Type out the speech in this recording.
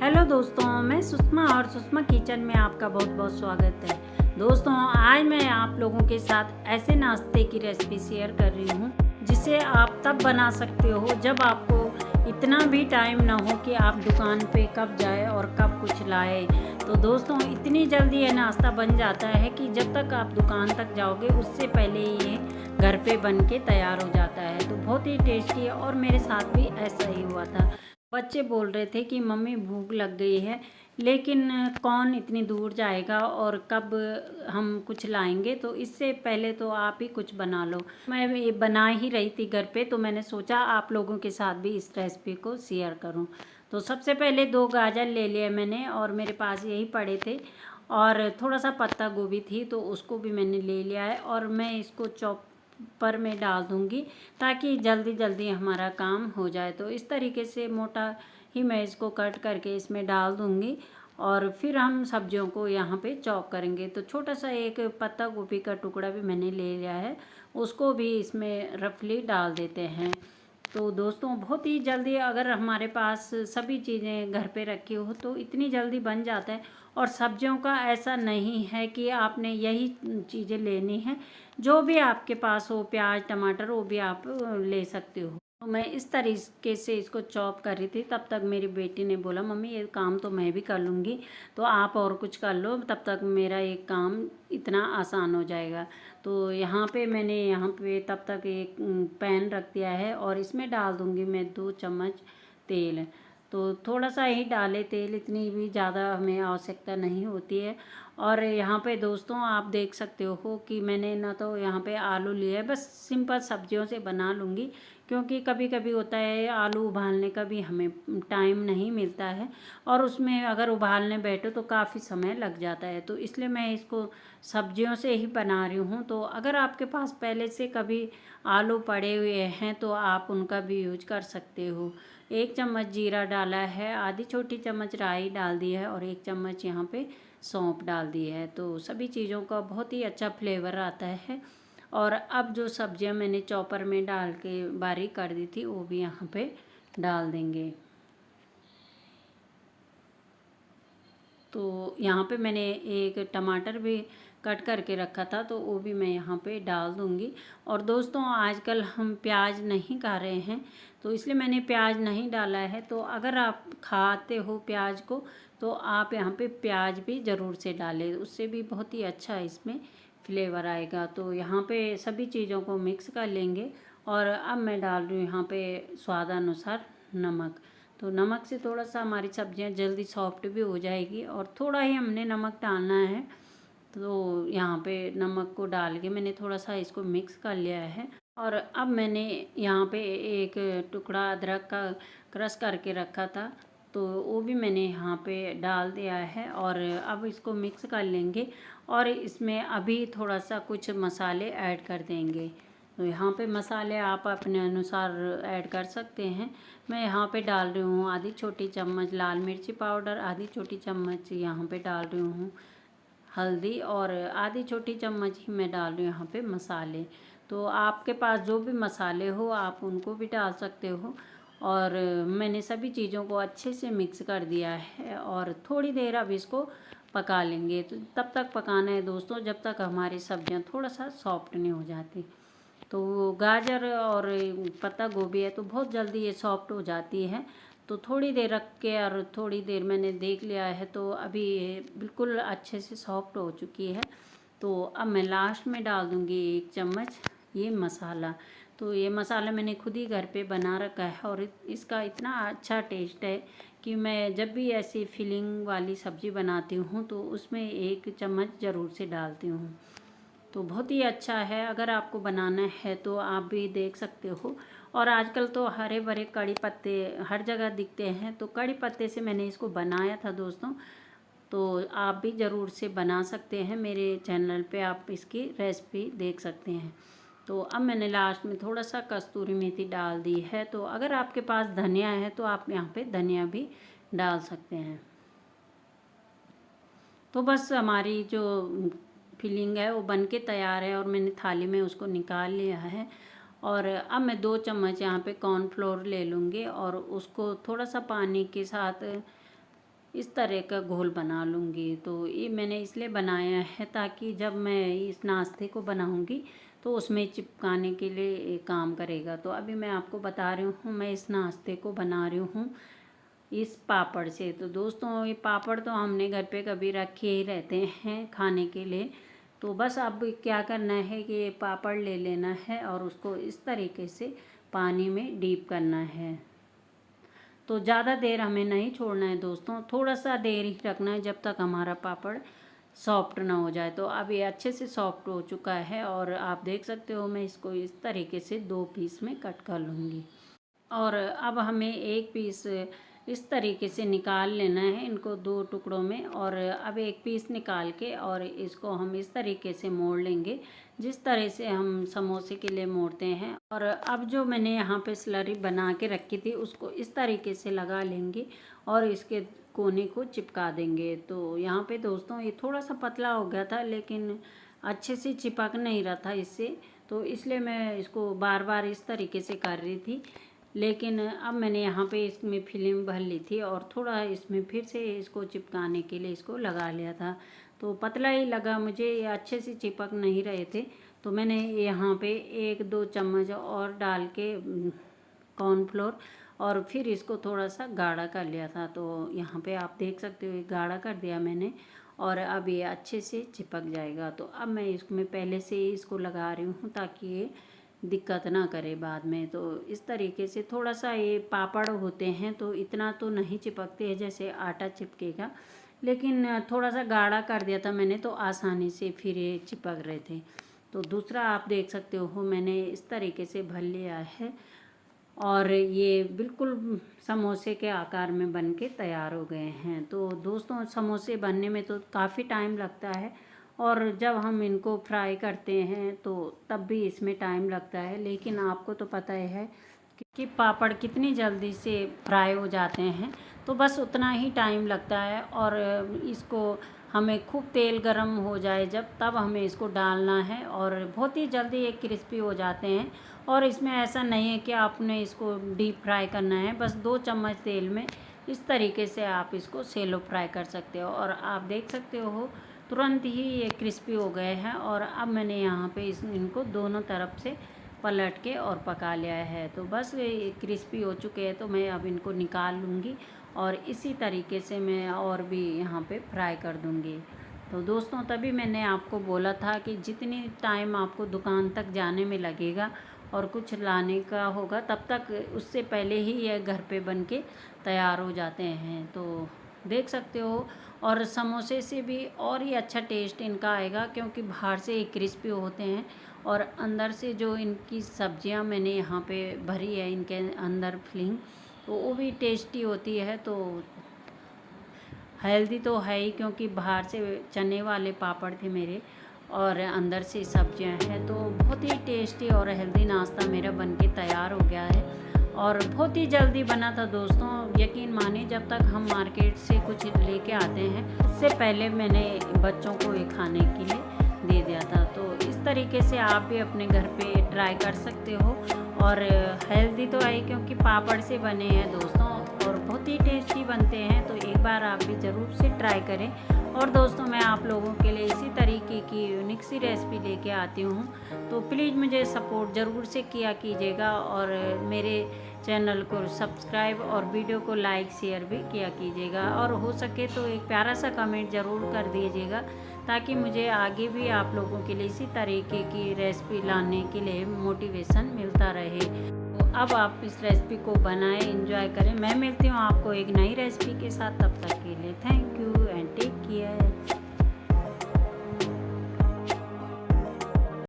Hello दोस्तों, मैं सुषमा और सुषमा किचन में आपका बहुत बहुत स्वागत है। दोस्तों, आज मैं आप लोगों के साथ ऐसे नाश्ते की रेसिपी शेयर कर रही हूँ जिसे आप तब बना सकते हो जब आपको इतना भी टाइम ना हो कि आप दुकान पे कब जाए और कब कुछ लाए। तो दोस्तों, इतनी जल्दी ये नाश्ता बन जाता है कि जब तक आप दुकान तक जाओगे उससे पहले ये घर पे बन के तैयार हो जाता है। तो बहुत ही टेस्टी है और मेरे साथ भी ऐसा ही हुआ था। बच्चे बोल रहे थे कि मम्मी भूख लग गई है, लेकिन कौन इतनी दूर जाएगा और कब हम कुछ लाएंगे, तो इससे पहले तो आप ही कुछ बना लो। मैं ये बना ही रही थी घर पे, तो मैंने सोचा आप लोगों के साथ भी इस रेसिपी को शेयर करूं। तो सबसे पहले 2 गाजर ले लिए मैंने और मेरे पास यही पड़े थे, और थोड़ा सा पत्ता गोभी थी तो उसको भी मैंने ले लिया है और मैं इसको चॉपर में डाल दूंगी ताकि जल्दी जल्दी हमारा काम हो जाए। तो इस तरीके से मोटा ही मैं इसको कट करके इसमें डाल दूंगी और फिर हम सब्जियों को यहाँ पे चॉप करेंगे। तो छोटा सा एक पत्ता गोभी का टुकड़ा भी मैंने ले लिया है, उसको भी इसमें रफली डाल देते हैं। तो दोस्तों, बहुत ही जल्दी अगर हमारे पास सभी चीज़ें घर पे रखी हो तो इतनी जल्दी बन जाता है। और सब्जियों का ऐसा नहीं है कि आपने यही चीज़ें लेनी है, जो भी आपके पास हो, प्याज टमाटर, वो भी आप ले सकते हो। तो मैं इस तरीके से इसको चॉप कर रही थी, तब तक मेरी बेटी ने बोला मम्मी ये काम तो मैं भी कर लूँगी, तो आप और कुछ कर लो, तब तक मेरा एक काम इतना आसान हो जाएगा। तो यहाँ पे मैंने तब तक एक पैन रख दिया है और इसमें डाल दूँगी मैं 2 चम्मच तेल। तो थोड़ा सा ही डाले तेल, इतनी भी ज़्यादा हमें आवश्यकता नहीं होती है। और यहाँ पे दोस्तों आप देख सकते हो कि मैंने ना तो यहाँ पे आलू लिया है, बस सिंपल सब्जियों से बना लूँगी, क्योंकि कभी कभी होता है आलू उबालने का भी हमें टाइम नहीं मिलता है और उसमें अगर उबालने बैठो तो काफ़ी समय लग जाता है। तो इसलिए मैं इसको सब्जियों से ही बना रही हूँ। तो अगर आपके पास पहले से कभी आलू पड़े हुए हैं तो आप उनका भी यूज कर सकते हो। 1 चम्मच जीरा डाला है, आधी छोटी चम्मच राई डाल दी है और 1 चम्मच यहाँ पे सौंफ डाल दी है। तो सभी चीज़ों का बहुत ही अच्छा फ्लेवर आता है। और अब जो सब्जियां मैंने चॉपर में डाल के बारीक कर दी थी वो भी यहाँ पे डाल देंगे। तो यहाँ पे मैंने एक टमाटर भी कट करके रखा था तो वो भी मैं यहाँ पे डाल दूँगी। और दोस्तों, आजकल हम प्याज नहीं खा रहे हैं तो इसलिए मैंने प्याज नहीं डाला है। तो अगर आप खाते हो प्याज को तो आप यहाँ पे प्याज भी ज़रूर से डालें, उससे भी बहुत ही अच्छा इसमें फ्लेवर आएगा। तो यहाँ पे सभी चीज़ों को मिक्स कर लेंगे और अब मैं डाल रही हूँ यहाँ पे स्वादानुसार नमक। तो नमक से थोड़ा सा हमारी सब्जियां जल्दी सॉफ्ट भी हो जाएगी और थोड़ा ही हमने नमक डालना है। तो यहाँ पे नमक को डाल के मैंने थोड़ा सा इसको मिक्स कर लिया है। और अब मैंने यहाँ पे एक टुकड़ा अदरक का क्रश करके रखा था तो वो भी मैंने यहाँ पे डाल दिया है और अब इसको मिक्स कर लेंगे और इसमें अभी थोड़ा सा कुछ मसाले ऐड कर देंगे। तो यहाँ पे मसाले आप अपने अनुसार ऐड कर सकते हैं। मैं यहाँ पे डाल रही हूँ आधी छोटी चम्मच लाल मिर्ची पाउडर, आधी छोटी चम्मच यहाँ पे डाल रही हूँ हल्दी और आधी छोटी चम्मच ही मैं डाल रही हूँ यहाँ पे मसाले। तो आपके पास जो भी मसाले हो आप उनको भी डाल सकते हो। और मैंने सभी चीज़ों को अच्छे से मिक्स कर दिया है और थोड़ी देर अब इसको पका लेंगे। तो तब तक पकाना है दोस्तों जब तक हमारी सब्जियां थोड़ा सा सॉफ्ट नहीं हो जाती। तो गाजर और पत्ता गोभी है तो बहुत जल्दी ये सॉफ्ट हो जाती है। तो थोड़ी देर रख के और थोड़ी देर मैंने देख लिया है तो अभी ये बिल्कुल अच्छे से सॉफ्ट हो चुकी है। तो अब मैं लास्ट में डाल दूँगी 1 चम्मच ये मसाला। तो ये मसाला मैंने खुद ही घर पे बना रखा है और इसका इतना अच्छा टेस्ट है कि मैं जब भी ऐसी फिलिंग वाली सब्ज़ी बनाती हूँ तो उसमें 1 चम्मच ज़रूर से डालती हूँ। तो बहुत ही अच्छा है, अगर आपको बनाना है तो आप भी देख सकते हो। और आजकल तो हरे भरे कड़ी पत्ते हर जगह दिखते हैं, तो कड़ी पत्ते से मैंने इसको बनाया था दोस्तों। तो आप भी ज़रूर से बना सकते हैं, मेरे चैनल पे आप इसकी रेसिपी देख सकते हैं। तो अब मैंने लास्ट में थोड़ा सा कस्तूरी मेथी डाल दी है। तो अगर आपके पास धनिया है तो आप यहाँ पे धनिया भी डाल सकते हैं। तो बस हमारी जो फिलिंग है वो बन के तैयार है और मैंने थाली में उसको निकाल लिया है। और अब मैं 2 चम्मच यहाँ पे कॉर्नफ्लोर ले लूँगी और उसको थोड़ा सा पानी के साथ इस तरह का घोल बना लूँगी। तो ये मैंने इसलिए बनाया है ताकि जब मैं इस नाश्ते को बनाऊँगी तो उसमें चिपकाने के लिए ये काम करेगा। तो अभी मैं आपको बता रही हूँ, मैं इस नाश्ते को बना रही हूँ इस पापड़ से। तो दोस्तों ये पापड़ तो हमने घर पे कभी रखे ही रहते हैं खाने के लिए। तो बस अब क्या करना है कि ये पापड़ ले लेना है और उसको इस तरीके से पानी में डीप करना है। तो ज़्यादा देर हमें नहीं छोड़ना है दोस्तों, थोड़ा सा देर ही रखना है जब तक हमारा पापड़ सॉफ्ट ना हो जाए। तो अब ये अच्छे से सॉफ्ट हो चुका है और आप देख सकते हो मैं इसको इस तरीके से 2 पीस में कट कर लूँगी। और अब हमें एक पीस इस तरीके से निकाल लेना है इनको 2 टुकड़ों में। और अब एक पीस निकाल के और इसको हम इस तरीके से मोड़ लेंगे जिस तरह से हम समोसे के लिए मोड़ते हैं। और अब जो मैंने यहाँ पे स्लरी बना के रखी थी उसको इस तरीके से लगा लेंगे और इसके कोने को चिपका देंगे। तो यहाँ पे दोस्तों ये थोड़ा सा पतला हो गया था लेकिन अच्छे से चिपक नहीं रहा था इससे, तो इसलिए मैं इसको बार बार इस तरीके से कर रही थी। लेकिन अब मैंने यहाँ पे इसमें फिल्म भर ली थी और थोड़ा इसमें फिर से इसको चिपकाने के लिए इसको लगा लिया था। तो पतला ही लगा मुझे, ये अच्छे से चिपक नहीं रहे थे। तो मैंने यहाँ पे 1-2 चम्मच और डाल के कॉर्नफ्लोर और फिर इसको थोड़ा सा गाढ़ा कर लिया था। तो यहाँ पे आप देख सकते हो गाढ़ा कर दिया मैंने और अब ये अच्छे से चिपक जाएगा। तो अब मैं इसमें पहले से ही इसको लगा रही हूँ ताकि ये दिक्कत ना करे बाद में। तो इस तरीके से थोड़ा सा ये पापड़ होते हैं तो इतना तो नहीं चिपकते हैं जैसे आटा चिपकेगा, लेकिन थोड़ा सा गाढ़ा कर दिया था मैंने तो आसानी से फिर ये चिपक रहे थे। तो दूसरा आप देख सकते हो मैंने इस तरीके से भर लिया है और ये बिल्कुल समोसे के आकार में बन के तैयार हो गए हैं। तो दोस्तों समोसे बनने में तो काफ़ी टाइम लगता है और जब हम इनको फ्राई करते हैं तो तब भी इसमें टाइम लगता है, लेकिन आपको तो पता ही है कि पापड़ कितनी जल्दी से फ्राई हो जाते हैं। तो बस उतना ही टाइम लगता है और इसको हमें खूब तेल गरम हो जाए जब, तब हमें इसको डालना है और बहुत ही जल्दी ये क्रिस्पी हो जाते हैं। और इसमें ऐसा नहीं है कि आपने इसको डीप फ्राई करना है, बस 2 चम्मच तेल में इस तरीके से आप इसको सेलो फ्राई कर सकते हो। और आप देख सकते हो तुरंत ही ये क्रिस्पी हो गए हैं। और अब मैंने यहाँ पे इनको दोनों तरफ से पलट के और पका लिया है। तो बस ये क्रिस्पी हो चुके हैं तो मैं अब इनको निकाल लूँगी और इसी तरीके से मैं और भी यहाँ पे फ्राई कर दूँगी। तो दोस्तों तभी मैंने आपको बोला था कि जितनी टाइम आपको दुकान तक जाने में लगेगा और कुछ लाने का होगा तब तक उससे पहले ही ये घर पे बन के तैयार हो जाते हैं। तो देख सकते हो और समोसे से भी और ही अच्छा टेस्ट इनका आएगा क्योंकि बाहर से ये क्रिस्पी होते हैं और अंदर से जो इनकी सब्जियां मैंने यहाँ पे भरी है इनके अंदर फिलिंग, तो वो भी टेस्टी होती है। तो हेल्दी तो है ही क्योंकि बाहर से चने वाले पापड़ थे मेरे और अंदर से सब्जियां हैं। तो बहुत ही टेस्टी और हेल्दी नाश्ता मेरा बनके तैयार हो गया है और बहुत ही जल्दी बना था दोस्तों। यकीन मानिए जब तक हम मार्केट से कुछ लेके आते हैं उससे पहले मैंने बच्चों को ये खाने के लिए दे दिया था। तो इस तरीके से आप भी अपने घर पे ट्राई कर सकते हो और हेल्दी तो है क्योंकि पापड़ से बने हैं दोस्तों और बहुत ही टेस्टी बनते हैं। तो एक बार आप भी ज़रूर से ट्राई करें। और दोस्तों मैं आप लोगों के लिए इसी तरीके की यूनिक सी रेसिपी लेके आती हूँ, तो प्लीज़ मुझे सपोर्ट ज़रूर से किया कीजिएगा और मेरे चैनल को सब्सक्राइब और वीडियो को लाइक शेयर भी किया कीजिएगा और हो सके तो एक प्यारा सा कमेंट ज़रूर कर दीजिएगा ताकि मुझे आगे भी आप लोगों के लिए इसी तरीके की रेसिपी लाने के लिए मोटिवेशन मिलता रहे। तो अब आप इस रेसिपी को बनाएं, एंजॉय करें। मैं मिलती हूँ आपको एक नई रेसिपी के साथ, तब तक के लिए थैंक